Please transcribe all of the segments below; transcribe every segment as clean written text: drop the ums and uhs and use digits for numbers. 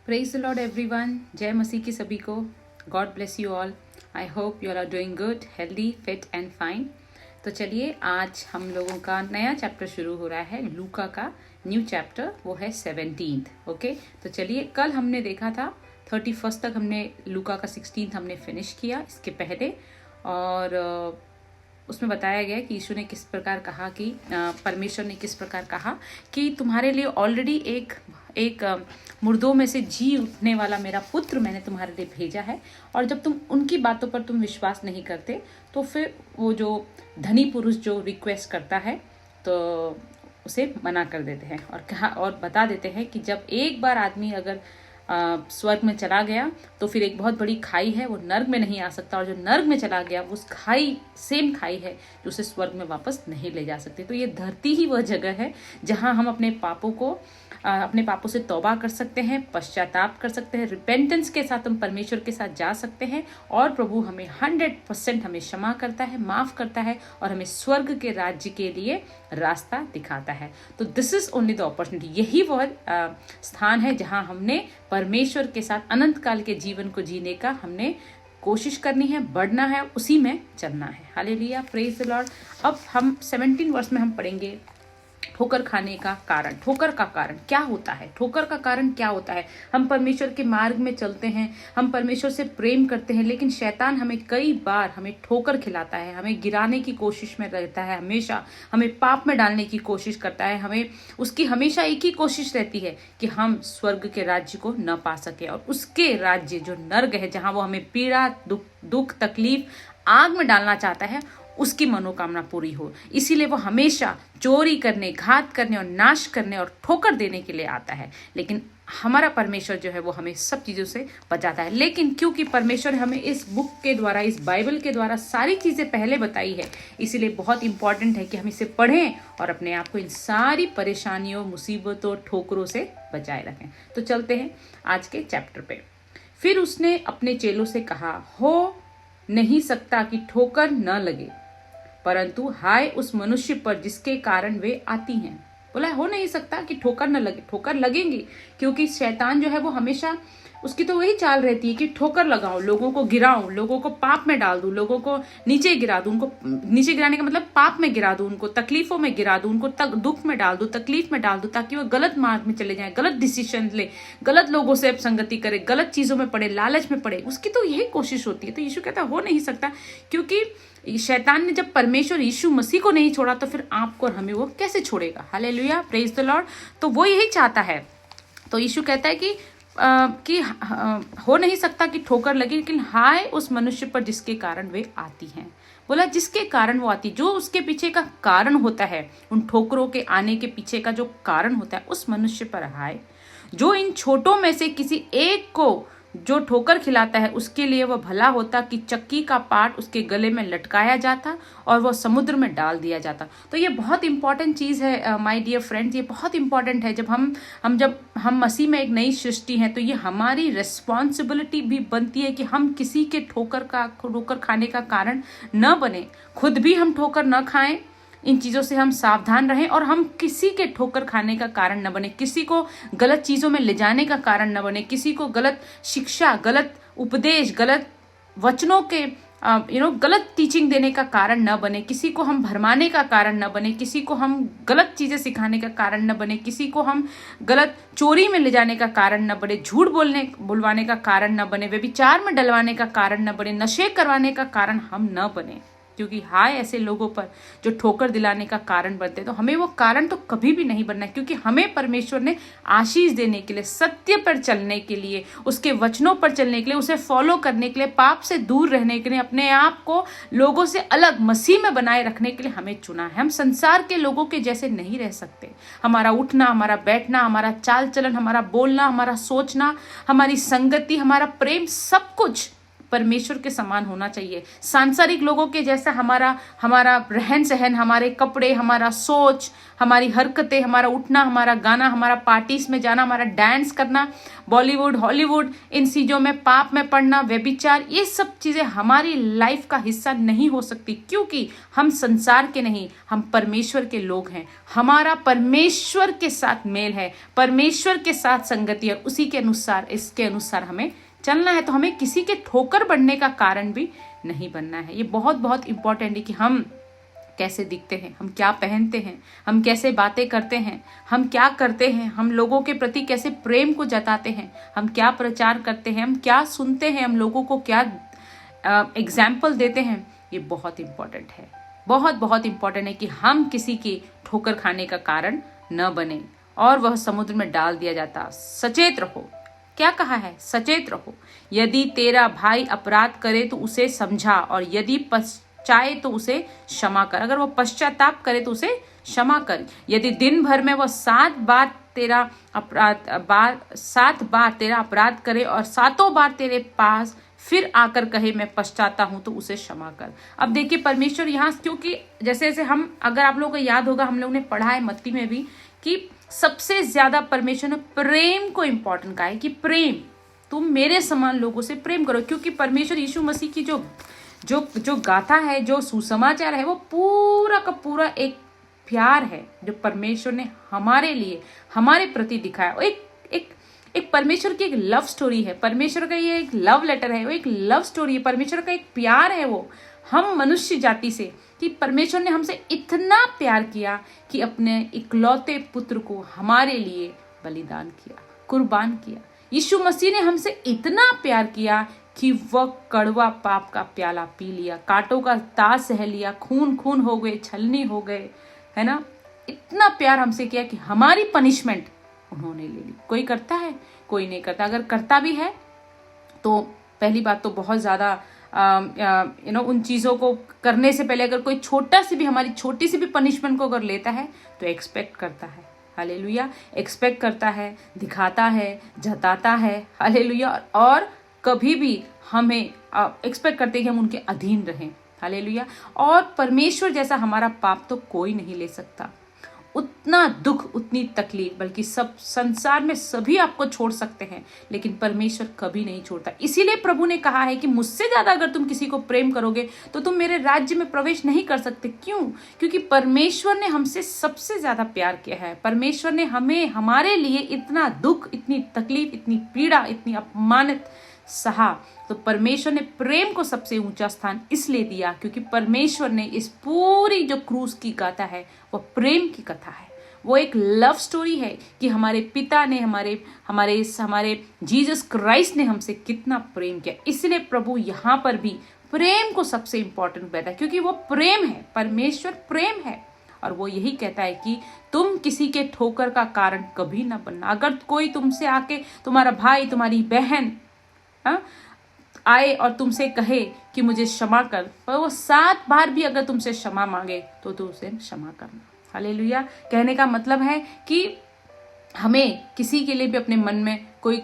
Praise the Lord everyone. जय मसीह की सभी को। God bless you all. I hope you are doing good, healthy, fit and fine. तो चलिए, आज हम लोगों का नया चैप्टर शुरू हो रहा है, लूका का न्यू चैप्टर, वो है 17th। ओके, तो चलिए, कल हमने देखा था 31 तक, हमने लूका का 16th हमने फिनिश किया इसके पहले। और उसमें बताया गया कि यीशु ने किस प्रकार कहा कि परमेश्वर ने किस प्रकार कहा कि तुम्हारे लिए ऑलरेडी एक मुर्दों में से जी उठने वाला मेरा पुत्र मैंने तुम्हारे लिए भेजा है। और जब तुम उनकी बातों पर तुम विश्वास नहीं करते तो फिर वो जो धनी पुरुष जो रिक्वेस्ट करता है तो उसे मना कर देते हैं और कहा और बता देते हैं कि जब एक बार आदमी अगर स्वर्ग में चला गया तो फिर एक बहुत बड़ी खाई है, वो नर्क में नहीं आ सकता। और जो नर्क में चला गया उस खाई, सेम खाई है जो उसे स्वर्ग में वापस नहीं ले जा सकती। तो ये धरती ही वह जगह है जहां हम अपने पापों से तौबा कर सकते हैं, पश्चाताप कर सकते हैं, रिपेंटेंस के साथ हम परमेश्वर के साथ जा सकते हैं। और प्रभु हमें 100% हमें क्षमा करता है, माफ करता है और हमें स्वर्ग के राज्य के लिए रास्ता दिखाता है। तो this is only the opportunity. यही वह स्थान है जहां हमने परमेश्वर के साथ अनंत काल के जीवन को जीने का हमने कोशिश करनी है, बढ़ना है, उसी में चलना है। Hallelujah, praise the Lord. अब हम 17 वर्ष में हम पढ़ेंगे ठोकर खाने का कारण। ठोकर का कारण क्या होता है? ठोकर का कारण क्या होता है? हम परमेश्वर के मार्ग में चलते हैं, हम परमेश्वर से प्रेम करते हैं, लेकिन शैतान हमें कई बार हमें ठोकर खिलाता है, हमें गिराने की कोशिश में रहता है, हमेशा हमें पाप में डालने की कोशिश करता है। हमें उसकी हमेशा एक ही कोशिश रहती है कि हम स्वर्ग के राज्य को न पा सके, और उसके राज्य जो नर्क है, जहां वो हमें पीड़ा, दुख, तकलीफ, आग में डालना चाहता है, उसकी मनोकामना पूरी हो। इसीलिए वो हमेशा चोरी करने, घात करने और नाश करने और ठोकर देने के लिए आता है। लेकिन हमारा परमेश्वर जो है वो हमें सब चीजों से बचाता है। लेकिन क्योंकि परमेश्वर ने हमें इस बुक के द्वारा, इस बाइबल के द्वारा सारी चीजें पहले बताई है, इसीलिए बहुत इंपॉर्टेंट है कि हम इसे पढ़ें और अपने आप को इन सारी परेशानियों, मुसीबतों, ठोकरों से बचाए रखें। तो चलते हैं आज के चैप्टर पे। फिर उसने अपने चेलों से कहा, हो नहीं सकता कि ठोकर न लगे, परंतु हाय उस मनुष्य पर जिसके कारण वे आती हैं। बोला हो नहीं सकता कि ठोकर न लगे, ठोकर लगेंगी, क्योंकि शैतान जो है वो हमेशा, उसकी तो वही चाल रहती है कि ठोकर लगाऊं, लोगों को गिराऊं, लोगों को पाप में डाल दूं, लोगों को नीचे गिरा दूं। उनको नीचे गिराने का मतलब पाप में गिरा दूं, उनको तकलीफों में गिरा दूं, उनको दुख में डाल दूं, तकलीफ में डाल दूं, ताकि वो गलत मार्ग में चले जाएं, गलत डिसीजन ले, गलत लोगों से संगति करे, गलत चीजों में पड़े, लालच में पड़े। उसकी तो यही कोशिश होती है। तो यीशु कहता हो नहीं सकता, क्योंकि शैतान ने जब परमेश्वर यीशु मसीह को नहीं छोड़ा तो फिर आपको और हमें वो कैसे छोड़ेगा? Hallelujah, praise the Lord. तो वो यही चाहता है। तो यीशु कहता है कि हो नहीं सकता कि ठोकर लगे, लेकिन हाय उस मनुष्य पर जिसके कारण वे आती हैं। बोला जिसके कारण वो आती, जो उसके पीछे का कारण होता है, उन ठोकरों के आने के पीछे का जो कारण होता है, उस मनुष्य पर हाय, जो इन छोटों में से किसी एक को जो ठोकर खिलाता है। उसके लिए वह भला होता कि चक्की का पाट उसके गले में लटकाया जाता और वह समुद्र में डाल दिया जाता। तो ये बहुत इंपॉर्टेंट चीज है माय डियर फ्रेंड्स, ये बहुत इंपॉर्टेंट है। जब हम मसीह में एक नई सृष्टि हैं, तो ये हमारी रिस्पॉन्सिबिलिटी भी बनती है कि हम किसी के ठोकर खाने का कारण न बने, खुद भी हम ठोकर न खाएं। इन चीजों से हम सावधान रहें और हम किसी के ठोकर खाने का कारण न बने, किसी को गलत चीजों में ले जाने का कारण न बने, किसी को गलत शिक्षा, गलत उपदेश, गलत वचनों के गलत टीचिंग देने का कारण न बने, किसी को हम भरमाने का कारण न बने, किसी को हम गलत चीजें सिखाने का कारण न बने, किसी को हम गलत चोरी में ले जाने का कारण न बने, झूठ बुलवाने का कारण न बने, व्यभिचार में डलवाने का कारण न बने, नशे करवाने का कारण हम न बने। क्योंकि हाय ऐसे लोगों पर जो ठोकर दिलाने का कारण बनते हैं। तो हमें वो कारण तो कभी भी नहीं बनना है, क्योंकि हमें परमेश्वर ने आशीष देने के लिए, सत्य पर चलने के लिए, उसके वचनों पर चलने के लिए, उसे फॉलो करने के लिए, पाप से दूर रहने के लिए, अपने आप को लोगों से अलग मसीह में बनाए रखने के लिए हमें चुना है। हम संसार के लोगों के जैसे नहीं रह सकते। हमारा उठना, हमारा बैठना, हमारा चाल चलन, हमारा बोलना, हमारा सोचना, हमारी संगति, हमारा प्रेम, सब कुछ परमेश्वर के समान होना चाहिए। सांसारिक लोगों के जैसा हमारा रहन सहन, हमारे कपड़े, हमारा सोच, हमारी हरकतें, हमारा उठना, हमारा गाना, हमारा पार्टीज में जाना, हमारा डांस करना, बॉलीवुड, हॉलीवुड, इन चीज़ों में, पाप में पड़ना, व्यभिचार, ये सब चीज़ें हमारी लाइफ का हिस्सा नहीं हो सकती, क्योंकि हम संसार के नहीं, हम परमेश्वर के लोग हैं। हमारा परमेश्वर के साथ मेल है, परमेश्वर के साथ संगति है, उसी के अनुसार, इसके अनुसार हमें चलना है। तो हमें किसी के ठोकर बनने का कारण भी नहीं बनना है। ये बहुत बहुत इंपॉर्टेंट है कि हम कैसे दिखते हैं, हम क्या पहनते हैं, हम कैसे बातें करते हैं, हम क्या करते हैं, हम लोगों के प्रति कैसे प्रेम को जताते हैं, हम क्या प्रचार करते हैं, हम क्या सुनते हैं, हम लोगों को क्या एग्जाम्पल देते हैं। ये बहुत इंपॉर्टेंट है, बहुत बहुत इंपॉर्टेंट है कि हम किसी की ठोकर खाने का कारण न बने और वह समुद्र में डाल दिया जाता। सचेत रहो, क्या कहा है? सचेत रहो। यदि तेरा भाई अपराध करे तो उसे समझा, और यदि पश्चाए तो उसे क्षमा कर। अगर वो पश्चाताप करे तो उसे क्षमा कर। यदि दिन भर में वो 7 बार तेरा अपराध करे और 7 बार तेरे पास फिर आकर कहे मैं पश्चाता हूं, तो उसे क्षमा कर। अब देखिए परमेश्वर यहाँ, क्योंकि जैसे जैसे हम, अगर आप लोगों को याद होगा, हम लोगों ने पढ़ा है मत्ती में भी कि सबसे ज्यादा परमेश्वर ने प्रेम को इंपॉर्टेंट कहा है कि प्रेम, तुम मेरे समान लोगों से प्रेम करो। क्योंकि परमेश्वर यीशु मसीह की जो गाथा है, जो सुसमाचार है, वो पूरा का पूरा एक प्यार है जो परमेश्वर ने हमारे लिए, हमारे प्रति दिखाया। एक परमेश्वर की एक लव स्टोरी है, परमेश्वर का ये एक लव लेटर है, वो एक लव स्टोरी है, परमेश्वर का एक प्यार है वो हम मनुष्य जाति से, कि परमेश्वर ने हमसे इतना प्यार किया कि अपने इकलौते पुत्र को हमारे लिए बलिदान किया, कुर्बान किया। यीशु मसीह ने हमसे इतना प्यार किया कि वह कड़वा पाप का प्याला पी लिया, कांटों का ताज सह लिया, खून खून हो गए, छलनी हो गए, है ना। इतना प्यार हमसे किया कि हमारी पनिशमेंट उन्होंने ले ली। कोई करता है? कोई नहीं करता। अगर करता भी है तो पहली बात तो बहुत ज्यादा उन चीजों को करने से पहले अगर कोई छोटा सी भी, हमारी छोटी सी भी पनिशमेंट को अगर लेता है तो एक्सपेक्ट करता है, हालेलुया, एक्सपेक्ट करता है, दिखाता है, जताता है, हालेलुया, और कभी भी हमें एक्सपेक्ट करते हैं कि हम उनके अधीन रहें, हालेलुया। और परमेश्वर जैसा हमारा पाप तो कोई नहीं ले सकता। उतना दुख, उतनी तकलीफ, बल्कि सब संसार में सभी आपको छोड़ सकते हैं, लेकिन परमेश्वर कभी नहीं छोड़ता। इसीलिए प्रभु ने कहा है कि मुझसे ज्यादा अगर तुम किसी को प्रेम करोगे तो तुम मेरे राज्य में प्रवेश नहीं कर सकते। क्यों? क्योंकि परमेश्वर ने हमसे सबसे ज्यादा प्यार किया है। परमेश्वर ने हमें, हमारे लिए इतना दुख, इतनी तकलीफ, इतनी पीड़ा, इतनी अपमानित सहा। तो परमेश्वर ने प्रेम को सबसे ऊंचा स्थान इसलिए दिया क्योंकि परमेश्वर ने इस पूरी जो क्रूस की गाथा है वो प्रेम की कथा है, वो एक लव स्टोरी है कि हमारे पिता ने, हमारे जीसस क्राइस्ट ने हमसे कितना प्रेम किया। इसलिए प्रभु यहाँ पर भी प्रेम को सबसे इंपॉर्टेंट बैठा, क्योंकि वो प्रेम है, परमेश्वर प्रेम है। और वो यही कहता है कि तुम किसी के ठोकर का कारण कभी ना बनना। अगर कोई तुमसे आके, तुम्हारा भाई, तुम्हारी बहन आए और तुमसे कहे कि मुझे क्षमा कर, पर वो 7 बार भी अगर तुमसे क्षमा मांगे तो उसे क्षमा करना। हालेलुया। कहने का मतलब है कि हमें किसी के लिए भी अपने मन में कोई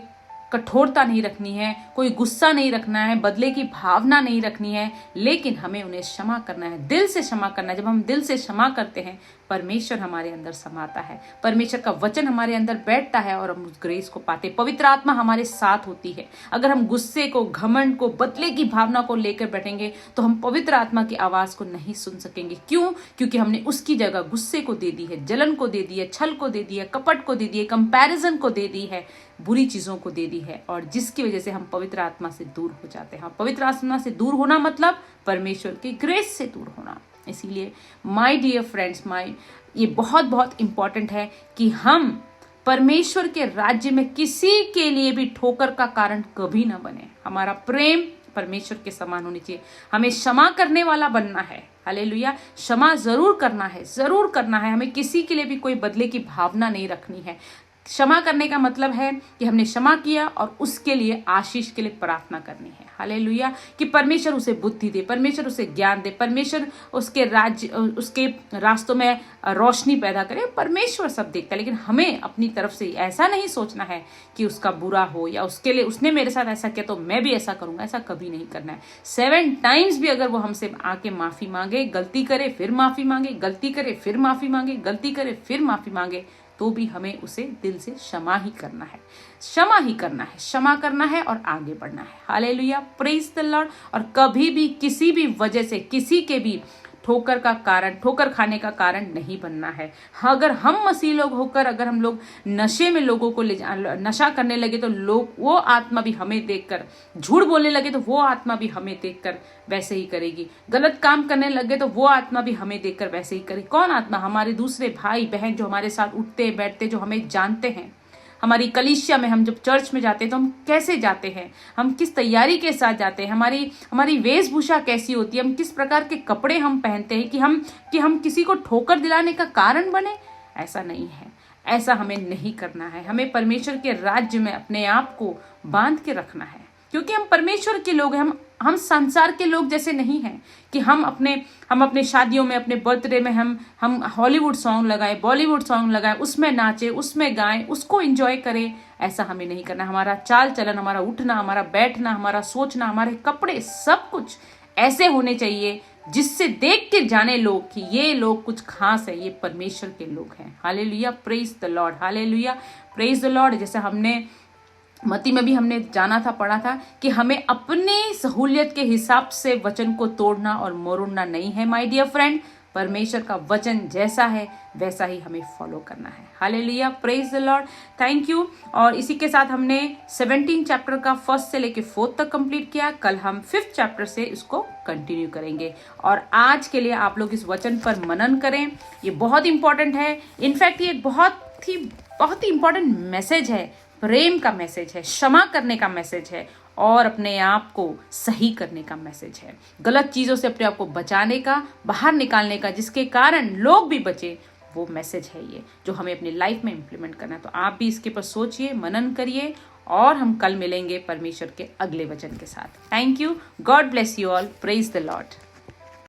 कठोरता नहीं रखनी है, कोई गुस्सा नहीं रखना है, बदले की भावना नहीं रखनी है, लेकिन हमें उन्हें क्षमा करना है, दिल से क्षमा करना है। जब हम दिल से क्षमा करते हैं, परमेश्वर हमारे अंदर समाता है, परमेश्वर का वचन हमारे अंदर बैठता है और हम उस ग्रेस को पाते, पवित्र आत्मा हमारे साथ होती है। अगर हम गुस्से को, घमंड को, बदले की भावना को लेकर बैठेंगे तो हम पवित्र आत्मा की आवाज को नहीं सुन सकेंगे। क्यों? क्योंकि हमने उसकी जगह गुस्से को दे दी है, जलन को दे दी है, छल को दे दी है, कपट को दे दी है, कंपैरिजन को दे दी है, बुरी चीजों को दे दी है, और जिसकी वजह से हम पवित्र आत्मा से दूर हो जाते हैं। पवित्र आत्मा से दूर होना मतलब परमेश्वर की ग्रेस से दूर होना। इसीलिए माय डियर फ्रेंड्स, ये बहुत बहुत इंपॉर्टेंट है कि हम परमेश्वर के राज्य में किसी के लिए भी ठोकर का कारण कभी ना बने। हमारा प्रेम परमेश्वर के समान होनी चाहिए। हमें क्षमा करने वाला बनना है, हालेलुया। क्षमा जरूर करना है, जरूर करना है। हमें किसी के लिए भी कोई बदले की भावना नहीं रखनी है। क्षमा करने का मतलब है कि हमने क्षमा किया और उसके लिए आशीष के लिए प्रार्थना करनी है। हालेलुया। कि परमेश्वर उसे बुद्धि दे, परमेश्वर उसे ज्ञान दे, परमेश्वर उसके राज्य उसके रास्तों में रोशनी पैदा करे। परमेश्वर सब देखता है, लेकिन हमें अपनी तरफ से ऐसा नहीं सोचना है कि उसका बुरा हो या उसके लिए उसने मेरे साथ ऐसा किया तो मैं भी ऐसा करूंगा। ऐसा कभी नहीं करना है। 7 टाइम्स भी अगर वो हमसे आके माफी मांगे, गलती करे फिर माफी मांगे, गलती करे फिर माफी मांगे, गलती करे फिर माफी मांगे, तो भी हमें उसे दिल से क्षमा ही करना है, क्षमा ही करना है, क्षमा करना है और आगे बढ़ना है। Hallelujah, praise the Lord. और कभी भी किसी भी वजह से किसी के भी ठोकर खाने का कारण नहीं बनना है। अगर हम मसीह लोग होकर अगर हम लोग नशे में लोगों को नशा करने लगे तो लोग वो आत्मा भी हमें देखकर, झूठ बोलने लगे तो वो आत्मा भी हमें देखकर वैसे ही करेगी। गलत काम करने लगे तो वो आत्मा भी हमें देखकर वैसे ही करेगी। कौन आत्मा? हमारे दूसरे भाई बहन जो हमारे साथ उठते बैठते, जो हमें जानते हैं। हमारी कलीसिया में हम जब चर्च में जाते हैं तो हम कैसे जाते हैं, हम किस तैयारी के साथ जाते हैं, हमारी वेशभूषा कैसी होती है, हम किस प्रकार के कपड़े हम पहनते हैं कि हम किसी को ठोकर दिलाने का कारण बने। ऐसा नहीं है, ऐसा हमें नहीं करना है। हमें परमेश्वर के राज्य में अपने आप को बांध के रखना है, क्योंकि हम परमेश्वर के लोग हैं। हम संसार के लोग जैसे नहीं हैं कि हम अपने शादियों में, अपने बर्थडे में हम हॉलीवुड सॉन्ग लगाएं, बॉलीवुड सॉन्ग लगाएं, उसमें नाचें, उसमें गाएं, उसको एंजॉय करें। ऐसा हमें नहीं करना। हमारा चाल चलन, हमारा उठना, हमारा बैठना, हमारा सोचना, हमारे कपड़े, सब कुछ ऐसे होने चाहिए जिससे देख के जाने लोग कि ये लोग कुछ खास है, ये परमेश्वर के लोग हैं। Hallelujah, praise the Lord. Hallelujah, praise the Lord. जैसे हमने मती में भी हमने जाना था, पढ़ा था कि हमें अपनी सहूलियत के हिसाब से वचन को तोड़ना और मरोड़ना नहीं है। माय डियर फ्रेंड, परमेश्वर का वचन जैसा है वैसा ही हमें फॉलो करना है। Hallelujah, praise the Lord, thank you. और इसी के साथ हमने 17 चैप्टर का 1 से लेके 4 तक कंप्लीट किया। कल हम 5th चैप्टर से इसको कंटिन्यू करेंगे। और आज के लिए आप लोग इस वचन पर मनन करें, ये बहुत इंपॉर्टेंट है। इनफैक्ट ये बहुत ही इंपॉर्टेंट मैसेज है, प्रेम का मैसेज है, क्षमा करने का मैसेज है और अपने आप को सही करने का मैसेज है। गलत चीजों से अपने आप को बचाने का, बाहर निकालने का, जिसके कारण लोग भी बचे, वो मैसेज है ये जो हमें अपनी लाइफ में इंप्लीमेंट करना है। तो आप भी इसके ऊपर सोचिए, मनन करिए और हम कल मिलेंगे परमेश्वर के अगले वचन के साथ। Thank you, God bless you all, praise the Lord.